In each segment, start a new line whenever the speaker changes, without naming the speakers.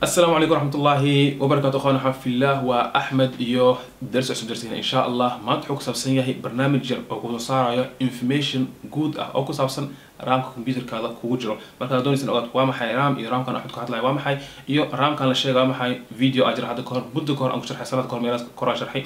السلام عليكم ورحمة الله وبركاته. أخواني في الله وأحمد إيوه درس عشان درسين إن شاء الله ما تحوك سبسنية هي برنامج جرب أو كذا صار information good أو كذا سبسن رام كمبيوتر كذا كوجرو مركز دوني سنوات وام حي رام رام كان أحد كهات لا وام حي إيوه رام كان للشيء وام حي فيديو أجر هذا كور بدو كور أنك شرح سنة كور ميراث كور شرحي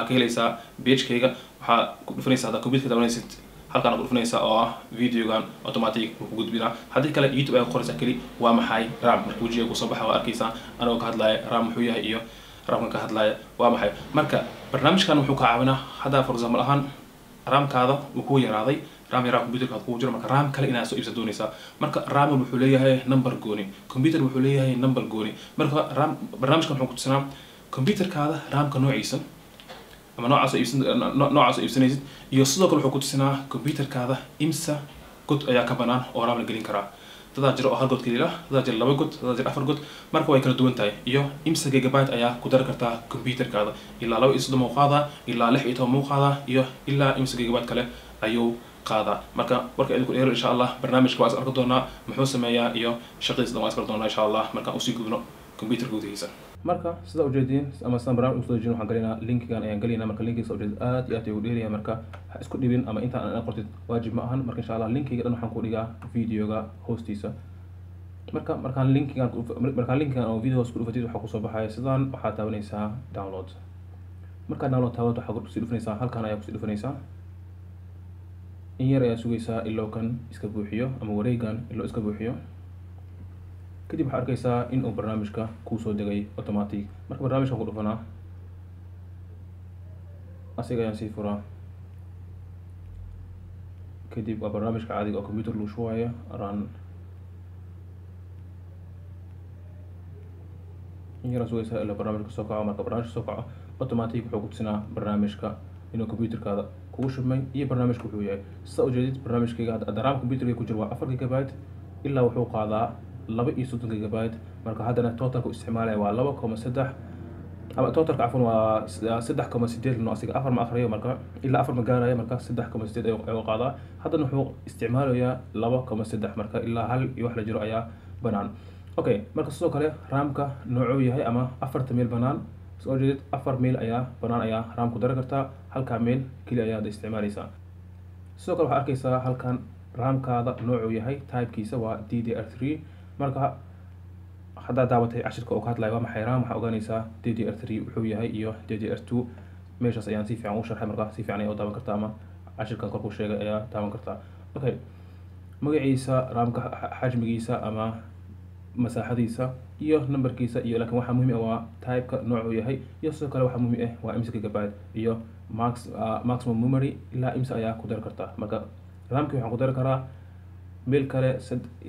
كيليسا بيج كيجا وح فرنسا هذا كمبيوتر كذا ونسيت halkan aan dhufnaysa oo ah videogan automatic ku gudbina hadii kale youtube ay qoraysa kali waa maxay ram markuu jiyo ku soo baxo waa arkaysa anoo ka hadlaya ram wuxuu yahay iyo ramkan ka hadlaya waa maxay marka barnaamijkan wuxuu ka caawinaa hada for example ahaan ramkaada uu ku yaraaday ram yara computerka ku jiro marka ram kale inaad soo iibsato doonaysa marka ram wuxuu leeyahay number gooni computer wuxuu leeyahay number gooni marka ram barnaamijkan wuxuu ku tusinaa computerkaada ramka noociisa ama noocaas iibsanaysid iyo sidoo kale wuxuu ku tusinaa computerkaada imsa god ayaa ka banaan oo raam la gelin karaa dad jira oo hal god kaliya dad jira laba god dad jira afar god marka way kala duwan tahay iyo imsa gigabyte ayaa ku dar kartaa computerkaada ilaa 2 muu qaadaa ilaa 6 muu qaadaa iyo ilaa imsa gigabyte kale ayuu qaadaa marka warka idinku dheer insha Allah barnaamijka waa arki doonaa muxuu sameeyaa iyo shaqadiisa waa arki doonaa insha Allah marka u sii gudbino computer gudihiisa marka sida ujeedin ama sambraan u soo jeedin waxaan galinaa linkigan ayaan galinaa marka linkiga soo jeedin aad iyo aad ayuu dheeryahay marka ha isku dhibin ama inta aan qortid waajib ma ahan marka insha Allah linkiga dhan waxaan ku dhigaa videoga hoostiisa markaan linkigan oo video hoos ku dhufatid waxa ku soo baxaya sidaan waxa taabanaysaa download marka download taawad waxa ku sii dhufanaysaa halkan ayaa ku sii dhufanaysaa in yar ayaa sugaysaa ilaa kan iska buuxiyo ama wareegan ilaa iska buuxiyo kadib waxaad arkaysaa in uu barnaamijka kuu soo degay automatic marka barnaamijka ku dhufanaa asiga ayaan sii furaa kadib waa barnaamijka caadiga oo computer lagu shubayo run in yar sugaysaa ilaa barnaamijka soo kaco marka barnaamijka soo kaco automatic wuxuu ku tusinaa barnaamijka inuu computerkaada kugu shubmay iyo barnaamijka wuxuu yahay sida ujeedid barnaamijkayga hadda raam computerka ku jiro waa 4 GB ilaa wuxuu qaadaa 2 GB marka hadana totalku isticmaalay waa 2.3 ama totalka afan waa 3.8 asiga 4 ma akhriyo marka ilaa 4 ma gaaraya marka 3.8 ayuu qaadaa hadana wuxuu isticmaalayaa 2.3 marka ilaa hal iyo wax la jiro ayaa banaan okay marka sidoo kale ramka noocu yahay ama 4 meel banaan soo jeedid 4 meel ayaa banaan ayaa ramku dari kartaa halka meel kali ayaa isticmaalaysaa sidoo kale waxaad arkaysaa halkan ramkaada noocu yahay typekiisa waa DDR3 marka hadda daawatay cashirka oo ka hadlayo waa maxay ram waxa ogaanaysaa DDR3 wuxuu yahay iyo DDR2 meeshaas ayaan si fiican u sharxay marka si fiican ay u daawan kartaa ama cashirka korku sheegay ayaa daawan kartaa okay magaciisa ramka xajmigiisa ama masaaxadiisa iyo numberkiisa iyo laakiin waxa muhiim ah waa type-ka noocu yahay iyo sidoo kale waxa muhiim ah waa imsa gigabyte iyo maximum memory ilaa imsa ayaa ku dar kartaa marka ramki waxaan ku dari karaa meel kale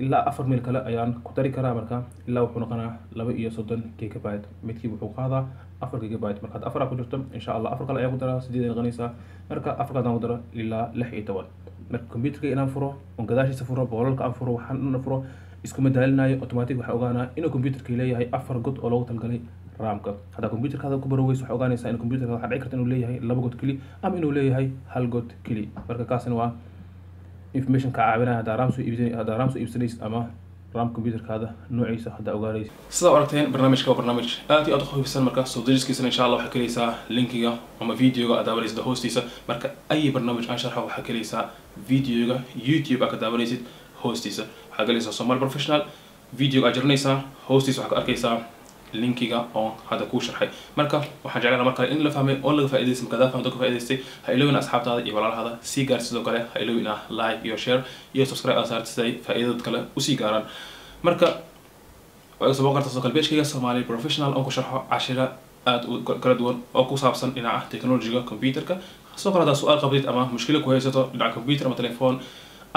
ilaa 4 meel kale ayaan ku dari karaa marka ilaa wuxuu noqonaa 32 GB midkii wuxuu qaadaa 4 GB marka 4 ku jirto insha Allah 4 kale ayaa ku daraa 8 noqonaysa marka 4 kadaan ku daro ilaa 16 marka computerka inaan furo oo gadaashiisa furo boolalka aan furo waxaan furo isku madaalinayo automatic waxa ogaanaa inuu computerka leeyahay 4 god oo loogu talgalay ramka hada computerkaada ku barowayso waxa ogaanaysaa in computerka waxa dhici karta inuu leeyahay 2 god kali ama inuu leeyahay hal god kali marka kaasina waa information ka caawinaya hada ram soo iibsanaysid ama ram computerkaada noociisa hada ogaanaysid sida aragteen barnaamijka waa barnaamij aad iyo aad u khayfsan marka soo dejiskiisana insha Allah waxa kaleeysaa linkiga ama videoga aad daawanaysid hoostiisa marka ay barnaamij aan sharxo waxa kaleeysaa videoga YouTube ka daawanaysid hoostiisa waxa kaleeysaa Somali Professional video ajirnaysaa hoostiisa waxa ka arkaysaa linkiga oo hada ku sharxay marka waxaan jeclahay marka in la fahmay oo laga faa'iideysto marka fahmado ka faa'iideystay ha ilowina asxaabtaada iyo walaalahada si gaar sidoo kale ha ilowina like iyo share iyo subscribe asaartisay faa'iidad kale u sii gaaran marka waa soo boqorta soo kale page-kayga Somali Professional oo ku sharxo cashira aad u kala duwan oo ku saabsan dhinaca technology-ga computerka soo kale hada su'aal qabtid ama mushkilo ku haysato dhinaca computer ama telephone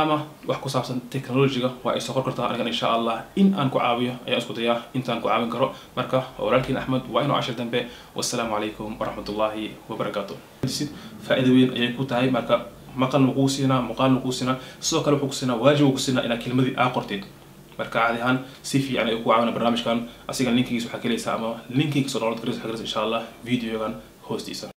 ama wax ku saabsan technology-ga waa ay soo qor kartaa aniga insha Allah in aan ku caawiyo ayaa isku dayaa intaan ku caawin karo marka walaalkiin Axmed waa inuu cashir dambe wassalaamu calaykum waraxmatullaahi wabarakaatuh faa'iido weyn ayay ku tahay marka maqal muquu siinaa sidoo kale wuxuu ku siinaa waajib ku siinaa inaad kelmadii aa qortid marka caadi ahaan si fiican ay ku caawinaa barnaamijkan asiga linkigiisa waxa kaleeysaa ama linkigiisa download gareys insha Allah videogan hoostiisa